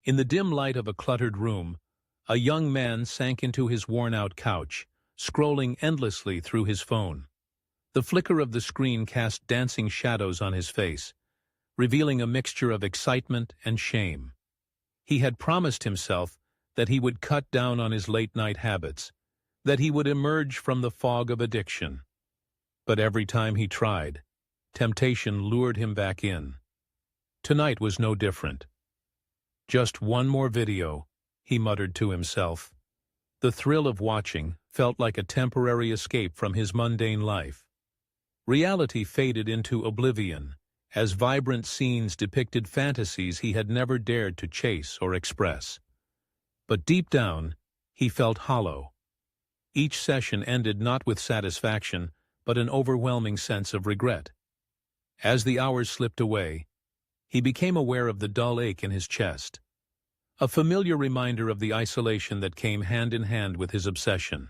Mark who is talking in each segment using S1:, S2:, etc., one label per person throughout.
S1: In the dim light of a cluttered room, a young man sank into his worn-out couch, scrolling endlessly through his phone. The flicker of the screen cast dancing shadows on his face, revealing a mixture of excitement and shame. He had promised himself that he would cut down on his late-night habits, that he would emerge from the fog of addiction. But every time he tried, temptation lured him back in. Tonight was no different. Just one more video, he muttered to himself. The thrill of watching felt like a temporary escape from his mundane life. Reality faded into oblivion, as vibrant scenes depicted fantasies he had never dared to chase or express. But deep down, he felt hollow. Each session ended not with satisfaction, but an overwhelming sense of regret. As the hours slipped away, he became aware of the dull ache in his chest, a familiar reminder of the isolation that came hand in hand with his obsession.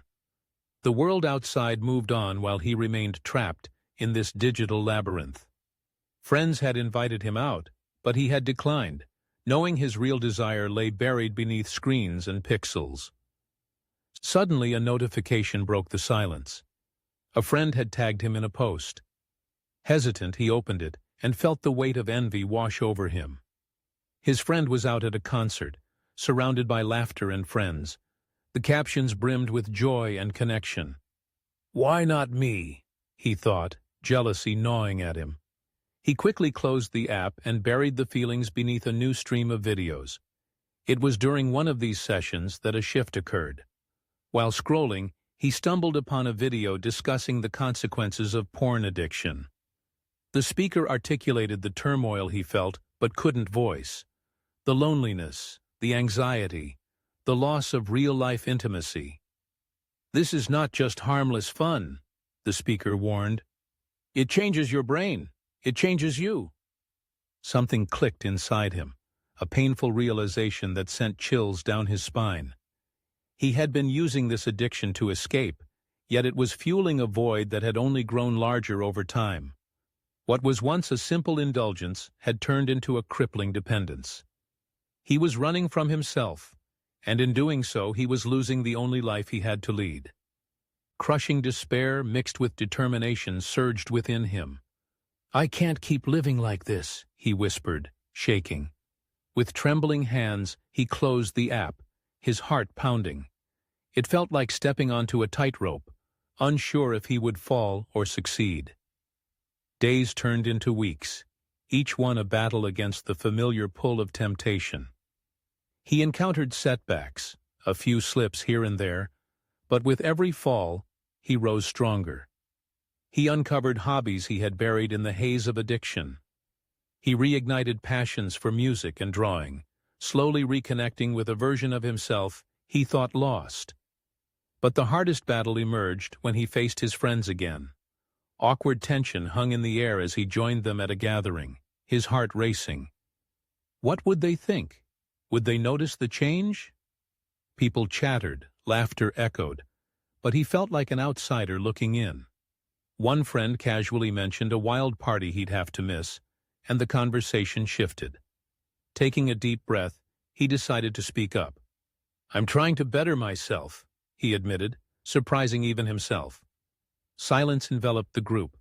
S1: The world outside moved on while he remained trapped in this digital labyrinth. Friends had invited him out, but he had declined, knowing his real desire lay buried beneath screens and pixels. Suddenly, a notification broke the silence. A friend had tagged him in a post. Hesitant, he opened it and felt the weight of envy wash over him. His friend was out at a concert, surrounded by laughter and friends. The captions brimmed with joy and connection. "Why not me?" he thought, jealousy gnawing at him. He quickly closed the app and buried the feelings beneath a new stream of videos. It was during one of these sessions that a shift occurred. While scrolling, he stumbled upon a video discussing the consequences of porn addiction. The speaker articulated the turmoil he felt but couldn't voice. The loneliness, the anxiety, the loss of real-life intimacy. "This is not just harmless fun," the speaker warned. "It changes your brain. It changes you." Something clicked inside him, a painful realization that sent chills down his spine. He had been using this addiction to escape, yet it was fueling a void that had only grown larger over time. What was once a simple indulgence had turned into a crippling dependence. He was running from himself, and in doing so he was losing the only life he had to lead. Crushing despair mixed with determination surged within him. "I can't keep living like this," he whispered, shaking. With trembling hands, he closed the app, his heart pounding. It felt like stepping onto a tightrope, unsure if he would fall or succeed. Days turned into weeks, each one a battle against the familiar pull of temptation. He encountered setbacks, a few slips here and there, but with every fall, he rose stronger. He uncovered hobbies he had buried in the haze of addiction. He reignited passions for music and drawing, slowly reconnecting with a version of himself he thought lost. But the hardest battle emerged when he faced his friends again. Awkward tension hung in the air as he joined them at a gathering, his heart racing. What would they think? Would they notice the change? People chattered, laughter echoed, but he felt like an outsider looking in. One friend casually mentioned a wild party he'd have to miss, and the conversation shifted. Taking a deep breath, he decided to speak up. "I'm trying to better myself," he admitted, surprising even himself. Silence enveloped the group.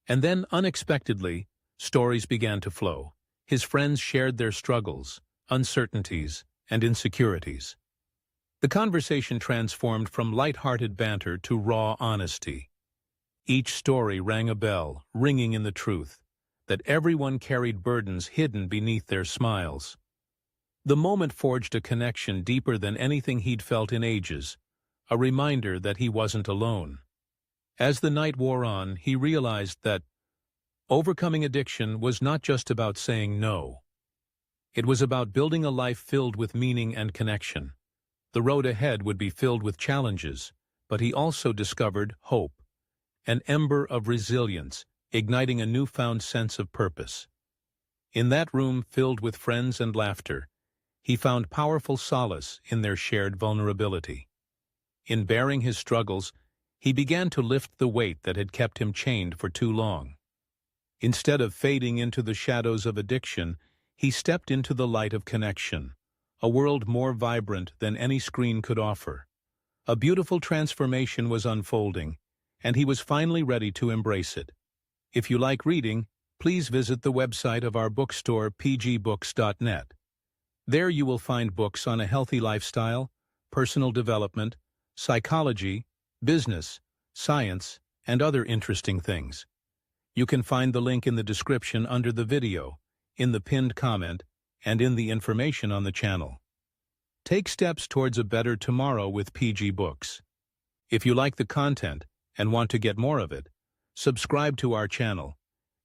S1: And then, unexpectedly, stories began to flow. His friends shared their struggles, uncertainties, and insecurities. The conversation transformed from light-hearted banter to raw honesty. Each story rang a bell, ringing in the truth, that everyone carried burdens hidden beneath their smiles. The moment forged a connection deeper than anything he'd felt in ages, a reminder that he wasn't alone. As the night wore on, he realized that overcoming addiction was not just about saying no. It was about building a life filled with meaning and connection. The road ahead would be filled with challenges, but he also discovered hope, an ember of resilience, igniting a newfound sense of purpose. In that room filled with friends and laughter, he found powerful solace in their shared vulnerability. In bearing his struggles, he began to lift the weight that had kept him chained for too long. Instead of fading into the shadows of addiction, he stepped into the light of connection, a world more vibrant than any screen could offer. A beautiful transformation was unfolding, and he was finally ready to embrace it. If you like reading, please visit the website of our bookstore, pgbooks.net. There you will find books on a healthy lifestyle, personal development, psychology, business, science, and other interesting things. You can find the link in the description under the video, in the pinned comment, and in the information on the channel. Take steps towards a better tomorrow with PG Books. If you like the content and want to get more of it, subscribe to our channel.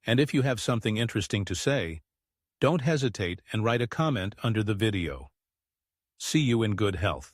S1: And if you have something interesting to say, don't hesitate and write a comment under the video. See you in good health.